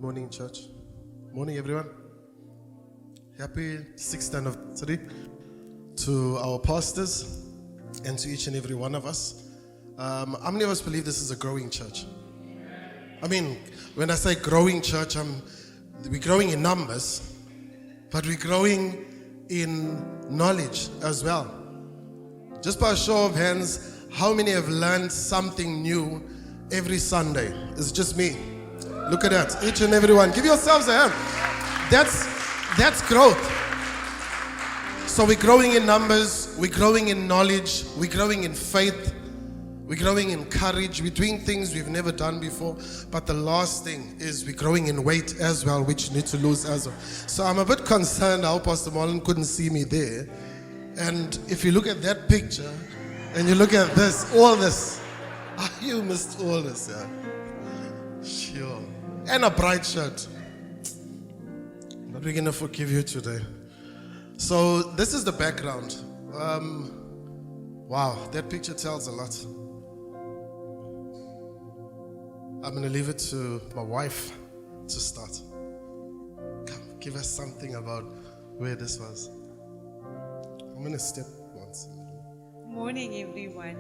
Morning, church. Morning, everyone. Happy 6th anniversary to our pastors and to each and every one of us. How many of us believe this is a growing church? I mean, when I say growing church, we're growing in numbers, but we're growing in knowledge as well. Just by a show of hands, how many have learned something new every Sunday? It's just me. Look at that. Each and every one. Give yourselves a hand. That's growth. So we're growing in numbers, we're growing in knowledge, we're growing in faith, we're growing in courage, we're doing things we've never done before. But the last thing is we're growing in weight as well, which you need to lose as well. So I'm a bit concerned how Pastor Marlon couldn't see me there. And if you look at that picture and you look at this, all this, you missed all this, yeah. Sure. And a bright shirt. But we're going to forgive you today. So this is the background. Wow, that picture tells a lot. I'm going to leave it to my wife to start. Come, give us something about where this was. I'm going to step once. Morning, everyone.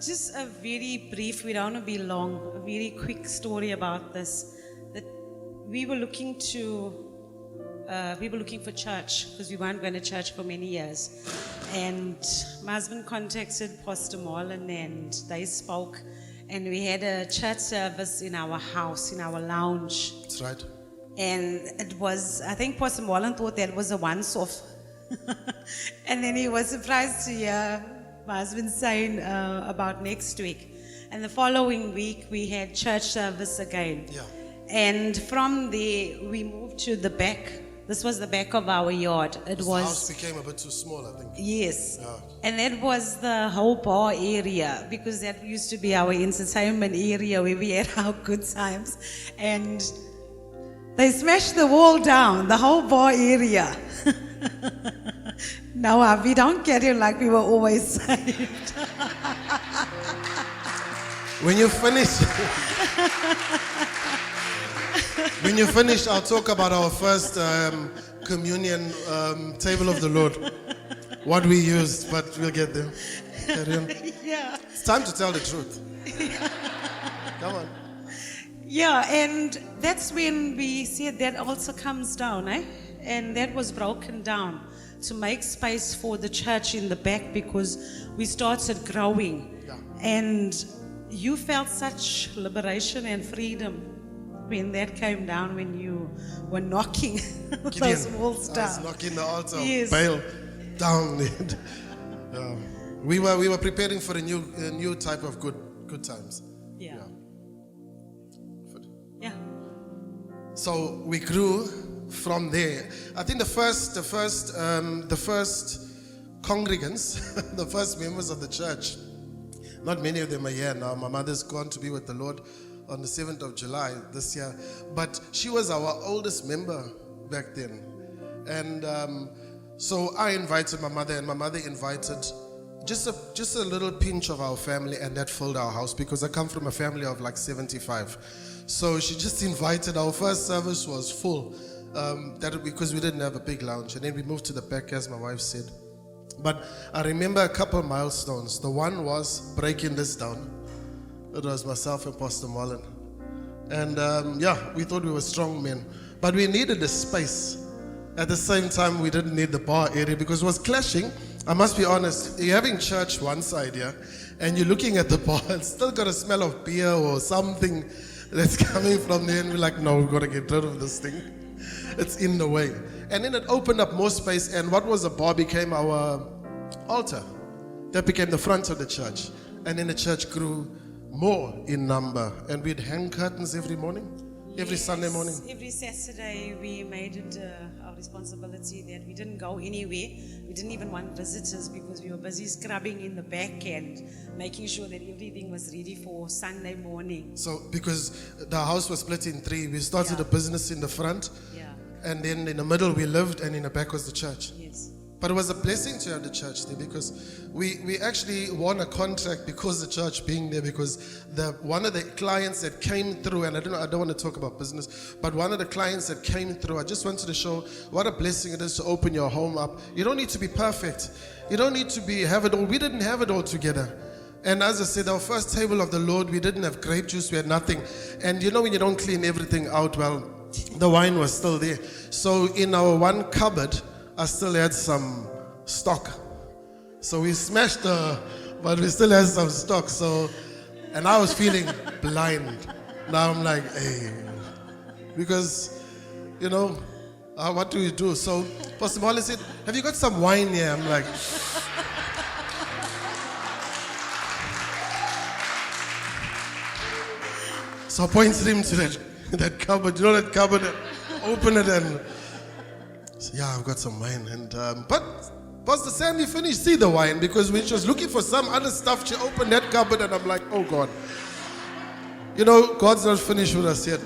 Just a very brief, we don't want to be long, a very quick story about this. That we were looking for church because we weren't going to church for many years. And my husband contacted Pastor Marlon and they spoke. And we had a church service in our house, in our lounge. That's right. And it was, I think Pastor Marlon thought that was a once-off. And then he was surprised to hear my husband saying about next week. And the following week, we had church service again. Yeah. And from there, we moved to the back. This was the back of our yard. It The was. house became a bit too small, I think. Yes. Yeah. And that was the whole bar area because that used to be our entertainment area where we had our good times. And they smashed the wall down, the whole bar area. Now, we don't get it like we were always saved. When you finish, I'll talk about our first communion table of the Lord. What we used, but we'll get there. Carry on. Yeah. It's time to tell the truth. Come on. Yeah, and that's when we said that also comes down, eh? And that was broken down to make space for the church in the back because we started growing. Yeah. And you felt such liberation and freedom when that came down, when you were knocking those walls down. I was knocking the altar, Yes. bail down. We were preparing for a new type of good times. Yeah. Yeah. Yeah. So we grew from there. I think the first congregants, the first members of the church, not many of them are here now. My mother's gone to be with the Lord on the 7th of July this year. But she was our oldest member back then. And so I invited my mother, and my mother invited just a little pinch of our family, and that filled our house because I come from a family of like 75. So she just invited. Our first service was full. That because we didn't have a big lounge, and then we moved to the back, as my wife said. But I remember a couple of milestones. The one was breaking this down. It was myself and Pastor Marlon, and we thought we were strong men, but we needed a space. At the same time, we didn't need the bar area because it was clashing. I must be honest. You're having church one side here, and you're looking at the bar. It's still got a smell of beer or something that's coming from there, and we're like, no, we've got to get rid of this thing. It's in the way. And then it opened up more space, and what was a bar became our altar. That became the front of the church. And then the church grew more in number. And we'd hang curtains every morning, every Sunday morning. Every Saturday we made it our responsibility that we didn't go anywhere. We didn't even want visitors because we were busy scrubbing in the back and making sure that everything was ready for Sunday morning. So because the house was split in three, we started a business in the front. Yeah. And then in the middle we lived, and in the back was the church. Yes. But it was a blessing to have the church there, because we actually won a contract because the church being there, because one of the clients that came through, and I don't want to talk about business, but one of the clients that came through, I just wanted to show what a blessing it is to open your home up. You don't need to be perfect. You don't need to have it all. We didn't have it all together. And as I said, our first table of the Lord, we didn't have grape juice, we had nothing. And you know when you don't clean everything out, well, the wine was still there. So in our one cupboard, I still had some stock. So we smashed but we still had some stock. So, and I was feeling blind. Now I'm like, hey, because, you know, what do we do? So Pastor Molly said, have you got some wine here? I'm like, so I pointed him to that cupboard. You know that cupboard? Open it and yeah, I've got some wine. And but Pastor Sandy finished the wine, because when she was looking for some other stuff, she opened that cupboard and I'm like, oh God. You know, God's not finished with us yet.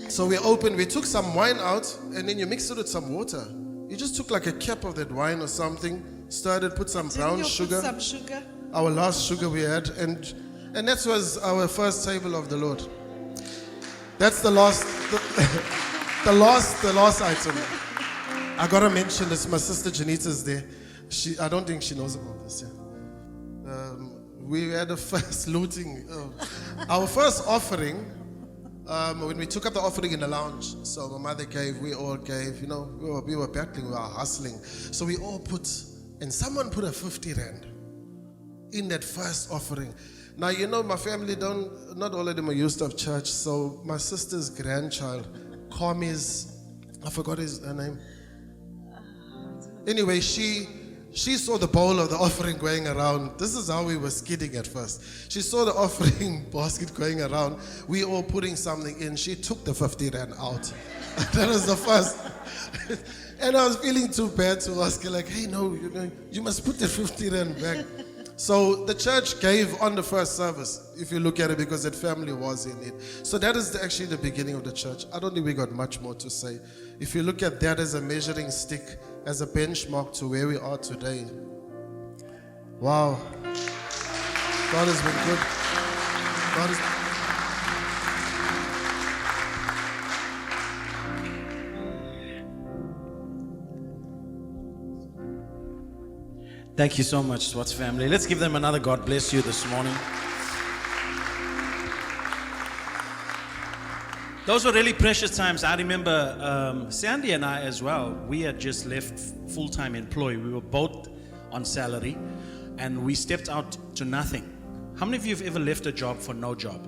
So we took some wine out, and then you mix it with some water. You just took like a cap of that wine or something, stirred it, put some brown sugar. Put some sugar? Our last sugar we had, and that was our first table of the Lord. That's the last item. I gotta mention this. My sister Janita's there. I don't think she knows about this. Yeah. We had a first looting. Our first offering, when we took up the offering in the lounge. So my mother gave, we all gave. You know, we were battling, we were hustling. So we all and someone put a 50 rand in that first offering. Now, you know, my family not all of them are used to church. So my sister's grandchild, Kwami's, I forgot her name. Anyway, she saw the bowl of the offering going around. This is how we were skidding at first. She saw the offering basket going around. We all putting something in. She took the 50 rand out. That was the first. And I was feeling too bad to ask her, like, hey, no, you must put the 50 rand back. So the church gave on the first service, if you look at it, because that family was in it. So that is actually the beginning of the church. I don't think we got much more to say. If you look at that as a measuring stick, as a benchmark to where we are today. Wow. God has been good. God has Thank you so much, Swartz family. Let's give them another God bless you this morning. Those were really precious times. I remember Sandy and I as well. We had just left full-time employee. We were both on salary, and we stepped out to nothing. How many of you have ever left a job for no job?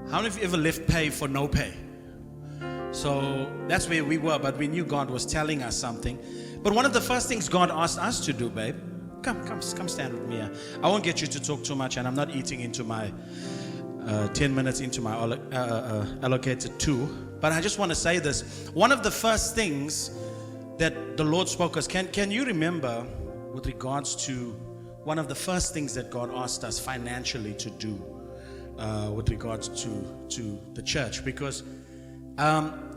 How many of you ever left pay for no pay? So that's where we were, but we knew God was telling us something. But one of the first things God asked us to do, babe, come stand with me. I won't get you to talk too much, and I'm not eating into my 10 minutes into my allocated 2. But I just want to say this. One of the first things that the Lord spoke us, can you remember with regards to one of the first things that God asked us financially to do with regards to the church? Because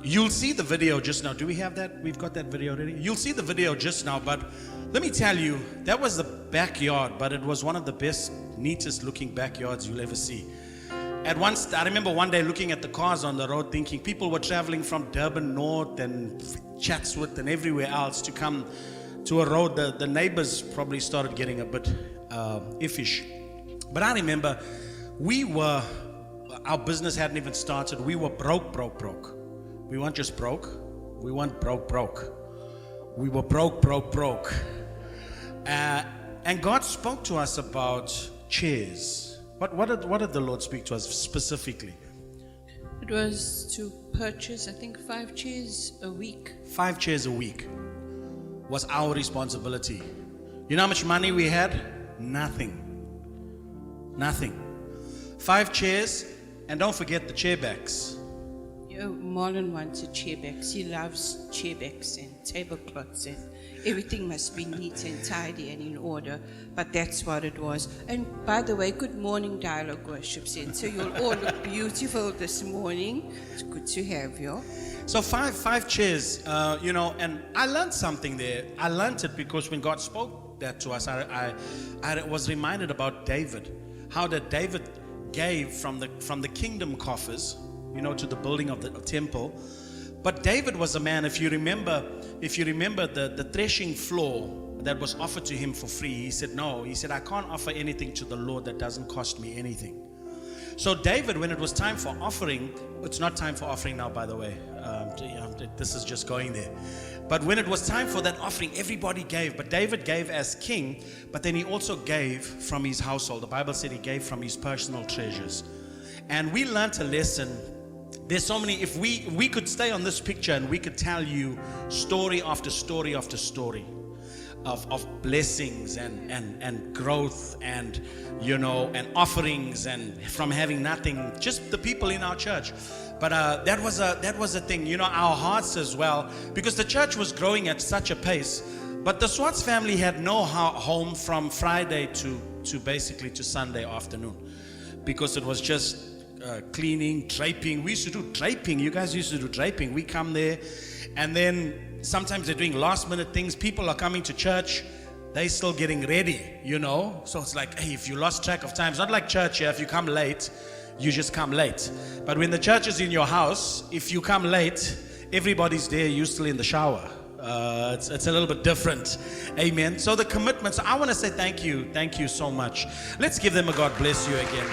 you'll see the video just now. Do we have that? We've got that video already. You'll see the video just now, but let me tell you, that was the backyard, but it was one of the best, neatest looking backyards you'll ever see. I remember one day looking at the cars on the road, thinking people were traveling from Durban North and Chatsworth and everywhere else to come to a road. The neighbors probably started getting a bit iffish. But I remember our business hadn't even started. We were broke. We weren't just broke. We weren't broke. We were broke. And God spoke to us about chairs. What did the Lord speak to us specifically? It was to purchase, I think, 5 chairs a week. 5 chairs a week was our responsibility. You know how much money we had? Nothing. 5 chairs, and don't forget the chair backs. Yeah. Marlon wants a chairbacks. He loves chairbacks and tablecloths and everything must be neat and tidy and in order. But that's what it was. And by the way, good morning, Dialogue Worship Center. You'll all look beautiful this morning. It's good to have you. So five chairs, and I learned something there. I learned it because when God spoke that to us, I was reminded about David. How that David gave from the kingdom coffers, to the building of the temple. But David was a man, if you remember the threshing floor that was offered to him for free, he said, no, he said, I can't offer anything to the Lord that doesn't cost me anything. So David, when it was time for offering, it's not time for offering now, by the way. This is just going there. But when it was time for that offering, everybody gave. But David gave as king, but then he also gave from his household. The Bible said he gave from his personal treasures. And we learned a lesson. There's so many, if we could stay on this picture and we could tell you story after story after story of blessings and growth and offerings and from having nothing, just the people in our church. But that was a thing, our hearts as well, because the church was growing at such a pace. But the Swartz family had no home from Friday to basically to Sunday afternoon, because it was just cleaning, draping. We used to do draping. You guys used to do draping. We come there, and then sometimes they're doing last minute things. People are coming to church, they still getting ready, So it's like, hey, if you lost track of time, it's not like church here. If you come late, you just come late. But when the church is in your house, if you come late, everybody's there, you're still in the shower. It's a little bit different. Amen. So the commitment. So I want to say thank you so much. Let's give them a God bless you again.